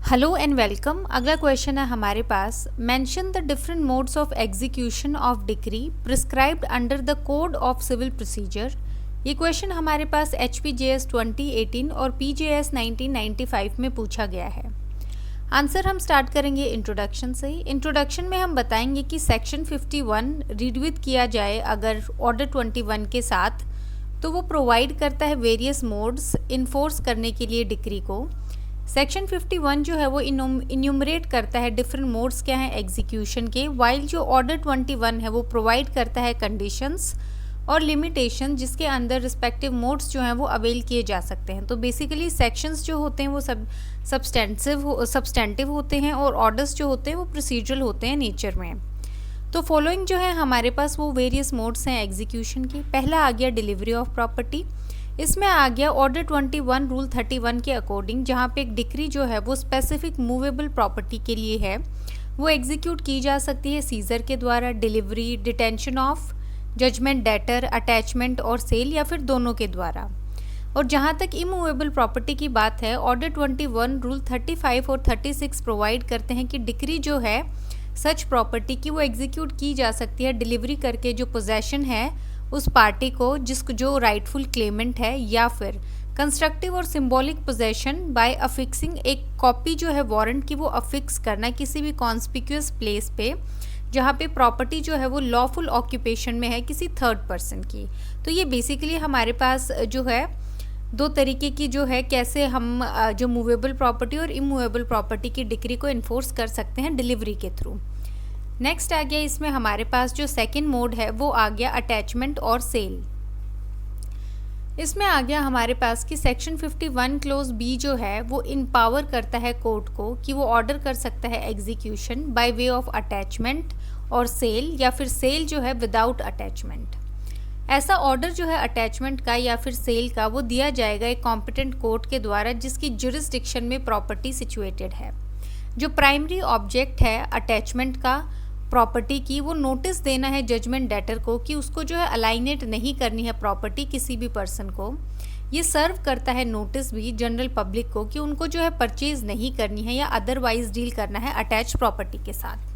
Hello and welcome. अगला question है हमारे पास, mention the different modes of execution of decree prescribed under the code of civil procedure. ये question हमारे पास HPJS 2018 और PJS 1995 में पूछा गया है। आंसर हम स्टार्ट करेंगे इंट्रोडक्शन से ही। इंट्रोडक्शन में हम बताएंगे कि सेक्शन 51 रिड्यूट किया जाए अगर ऑर्डर 21 के साथ, तो वो प्रोवाइड करता है वेरियस मोड्स इन्फोर्स करने के लिए डिक्री को। सेक्शन 51 जो है वो इन्यूमरेट करता है डिफरेंट मोड्स क्या हैं एग्जीक्यूशन के, वाइल जो ऑर्डर 21 है वो प्रोवाइड करता है कंडीशंस और लिमिटेशन जिसके अंदर रिस्पेक्टिव मोड्स जो हैं वो अवेल किए जा सकते हैं। तो बेसिकली सेक्शंस जो होते हैं वो सब्सटेंटिव होते हैं और ऑर्डर्स जो होते हैं वो प्रोसीजरल होते हैं नेचर में। तो फॉलोइंग जो है हमारे पास वो वेरियस मोड्स हैं एग्जीक्यूशन के। पहला आ गया डिलीवरी ऑफ प्रॉपर्टी। इसमें आ गया ऑर्डर 21 रूल 31 के अकॉर्डिंग, जहाँ पे एक डिक्री जो है वो स्पेसिफिक मूवेबल प्रॉपर्टी के लिए है, वो एग्जीक्यूट की जा सकती है सीजर के द्वारा, delivery, detention of judgement debtor, attachment और सेल या फिर दोनों के द्वारा। और जहाँ तक इमूवेबल प्रॉपर्टी की बात है, ऑर्डर 21 रूल 35 और 36 प्रोवाइड करते हैं कि डिक्री जो है सच प्रॉपर्टी की वो एग्जीक्यूट की जा सकती है डिलीवरी करके जो पोजेशन है उस पार्टी को जिसको जो राइटफुल क्लेमेंट है, या फिर कंस्ट्रक्टिव और सिंबॉलिक पोजेशन बाय अफिक्सिंग एक कॉपी जो है वारंट की वो अफिक्स करना किसी भी कॉन्स्पिक्यूअस प्लेस पे जहाँ पे प्रॉपर्टी जो है वो लॉफुल ऑक्यूपेशन में है किसी थर्ड पर्सन की। तो ये बेसिकली हमारे पास जो है दो तरीके की जो है कैसे हम जो मूवेबल प्रॉपर्टी और इमूवेबल प्रॉपर्टी की डिक्री को इन्फोर्स कर सकते हैं डिलीवरी के थ्रू। नेक्स्ट आ गया इसमें हमारे पास जो सेकंड मोड है वो आ गया अटैचमेंट और सेल। इसमें आ गया हमारे पास कि सेक्शन 51 क्लोज बी जो है वो इम्पावर करता है कोर्ट को कि वो ऑर्डर कर सकता है execution by way of attachment और सेल, या फिर सेल जो है विदाउट अटैचमेंट। ऐसा ऑर्डर जो है अटैचमेंट का या फिर सेल का वो दिया जाएगा एक कॉम्पिटेंट कोर्ट के द्वारा जिसकी जुरिस्डिक्शन में प्रॉपर्टी सिचुएटेड है। जो प्राइमरी ऑब्जेक्ट है अटैचमेंट का प्रॉपर्टी की, वो नोटिस देना है जजमेंट डेटर को कि उसको जो है अलाइनेट नहीं करनी है प्रॉपर्टी किसी भी पर्सन को। ये सर्व करता है नोटिस भी जनरल पब्लिक को कि उनको जो है परचेज नहीं करनी है या अदरवाइज डील करना है अटैच प्रॉपर्टी के साथ।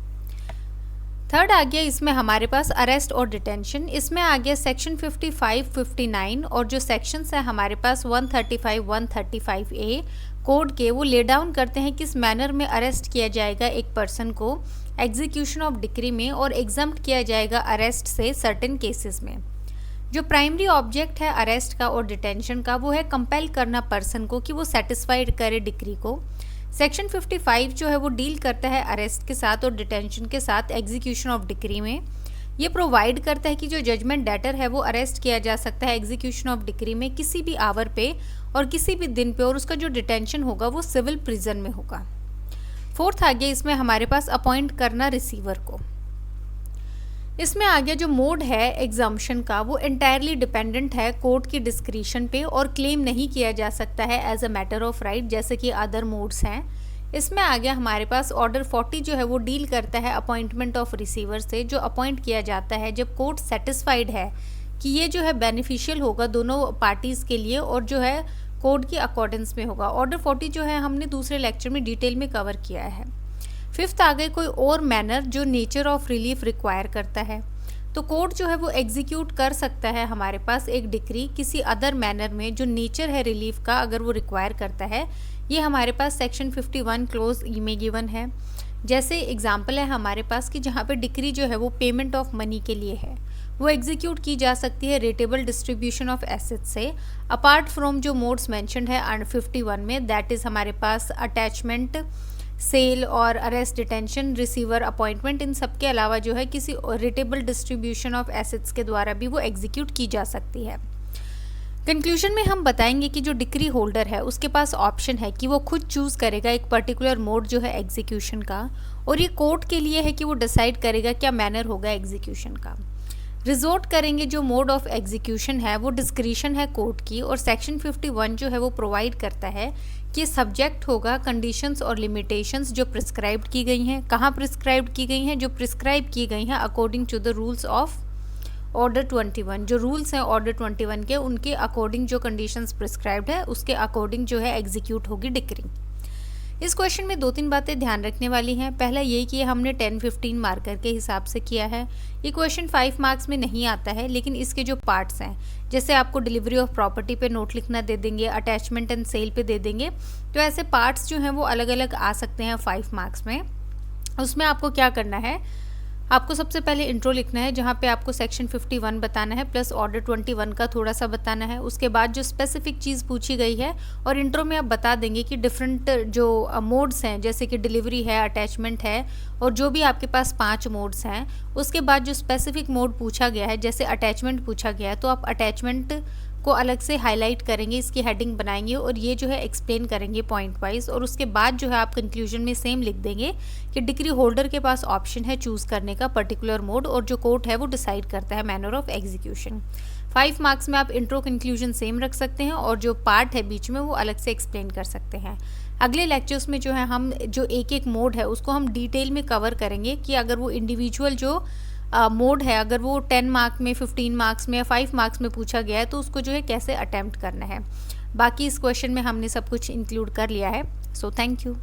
थर्ड आ गया इसमें हमारे पास अरेस्ट और डिटेंशन। इसमें आ गया सेक्शन 55, 59 और जो सेक्शंस है हमारे पास 135, 135A कोड के, वो ले डाउन करते हैं किस मैनर में अरेस्ट किया जाएगा एक पर्सन को एग्जीक्यूशन ऑफ डिक्री में और एग्जम्प्ट किया जाएगा अरेस्ट से सर्टेन केसेस में। जो प्राइमरी ऑब्जेक्ट है अरेस्ट का और डिटेंशन का वो है कंपेल करना पर्सन को कि वो सेटिस्फाइड करे डिक्री को। सेक्शन 55 जो है वो डील करता है अरेस्ट के साथ और डिटेंशन के साथ एग्जीक्यूशन ऑफ डिक्री में। ये प्रोवाइड करता है कि जो जजमेंट डेटर है वो अरेस्ट किया जा सकता है एग्जीक्यूशन ऑफ डिक्री में किसी भी आवर पे और किसी भी दिन पे, और उसका जो डिटेंशन होगा वो सिविल प्रिजन में होगा। फोर्थ आ गया इसमें हमारे पास अपॉइंट करना रिसीवर को। इसमें आ गया जो मोड है एग्जाम्पशन का वो एंटायरली डिपेंडेंट है कोर्ट की डिस्क्रिशन पे और क्लेम नहीं किया जा सकता है as a matter of right जैसे कि अदर मोड्स हैं। इसमें आ गया हमारे पास ऑर्डर 40 जो है वो डील करता है अपॉइंटमेंट ऑफ रिसीवर से, जो अपॉइंट किया जाता है जब कोर्ट सेटिस्फाइड है कि ये जो है बेनिफिशियल होगा दोनों पार्टीज़ के लिए और जो है कोड की अकॉर्डेंस में होगा। ऑर्डर 40 जो है हमने दूसरे लेक्चर में डिटेल में कवर किया है। फिफ्थ आ गए कोई और मैनर जो नेचर ऑफ रिलीफ रिक्वायर करता है, तो कोर्ट जो है वो एग्जीक्यूट कर सकता है हमारे पास एक डिक्री किसी अदर मैनर में जो नेचर है रिलीफ का अगर वो रिक्वायर करता है। ये हमारे पास सेक्शन 51 क्लोज ई में गिवन है। जैसे एग्जाम्पल है हमारे पास कि जहाँ पे डिक्री जो है वो पेमेंट ऑफ मनी के लिए है, वो एग्जीक्यूट की जा सकती है रेटेबल डिस्ट्रीब्यूशन ऑफ एसेट से, अपार्ट फ्रॉम जो मोड्स मेंशन्ड है अंडर 51 में, दैट इज़ हमारे पास अटैचमेंट, सेल और अरेस्ट, डिटेंशन, रिसीवर, अपॉइंटमेंट। इन सब के अलावा जो है किसी रेटेबल डिस्ट्रीब्यूशन ऑफ एसेट्स के द्वारा भी वो एग्जीक्यूट की जा सकती है। कंक्लूजन में हम बताएंगे कि जो डिक्री होल्डर है उसके पास ऑप्शन है कि वो खुद चूज़ करेगा एक पर्टिकुलर मोड जो है एग्जीक्यूशन का, और ये कोर्ट के लिए है कि वो डिसाइड करेगा क्या मैनर होगा एग्जीक्यूशन का। रिजोर्ट करेंगे जो मोड ऑफ एग्जीक्यूशन है वो डिस्क्रिशन है कोर्ट की, और सेक्शन 51 जो है वो प्रोवाइड करता है कि सब्जेक्ट होगा कंडीशंस और लिमिटेशंस जो प्रिस्क्राइब्ड की गई हैं। कहाँ प्रिस्क्राइब्ड की गई हैं? जो प्रिस्क्राइब की गई हैं according to the rules of order 21। जो रूल्स हैं ऑर्डर 21 के, उनके अकॉर्डिंग जो कंडीशंस प्रिस्क्राइब्ड है उसके अकॉर्डिंग जो है एग्जीक्यूट होगी डिक्री। इस क्वेश्चन में 2-3 बातें ध्यान रखने वाली हैं। पहला ये कि हमने 10-15 मार्कर के हिसाब से किया है। ये क्वेश्चन 5 मार्क्स में नहीं आता है, लेकिन इसके जो पार्ट्स हैं, जैसे आपको डिलीवरी ऑफ प्रॉपर्टी पे नोट लिखना दे देंगे, अटैचमेंट एंड सेल पे दे देंगे, तो ऐसे पार्ट्स जो हैं वो अलग अलग आ सकते हैं 5 मार्क्स में। उसमें आपको क्या करना है, आपको सबसे पहले इंट्रो लिखना है, जहाँ पे आपको सेक्शन 51 बताना है प्लस ऑर्डर 21 का थोड़ा सा बताना है। उसके बाद जो स्पेसिफिक चीज़ पूछी गई है, और इंट्रो में आप बता देंगे कि डिफरेंट जो मोड्स हैं, जैसे कि डिलीवरी है, अटैचमेंट है, और जो भी आपके पास 5 मोड्स हैं। उसके बाद जो स्पेसिफिक मोड पूछा गया है, जैसे अटैचमेंट पूछा गया है, तो आप अटैचमेंट को अलग से हाईलाइट करेंगे, इसकी हेडिंग बनाएंगे और ये जो है एक्सप्लेन करेंगे पॉइंट वाइज। और उसके बाद जो है आप कंक्लूजन में सेम लिख देंगे कि डिग्री होल्डर के पास ऑप्शन है चूज़ करने का पर्टिकुलर मोड, और जो कोर्ट है वो डिसाइड करता है मैनर ऑफ एग्जीक्यूशन। 5 मार्क्स में आप इंट्रो कंक्लूजन सेम रख सकते हैं, और जो पार्ट है बीच में वो अलग से एक्सप्लेन कर सकते हैं। अगले लेक्चर्स में जो है हम जो एक एक मोड है उसको हम डिटेल में कवर करेंगे कि अगर वो इंडिविजुअल जो मोड है, अगर वो 10 मार्क में, 15 मार्क्स में या 5 मार्क्स में पूछा गया है, तो उसको जो है कैसे अटेम्प्ट करना है। बाकी इस क्वेश्चन में हमने सब कुछ इंक्लूड कर लिया है। So thank you.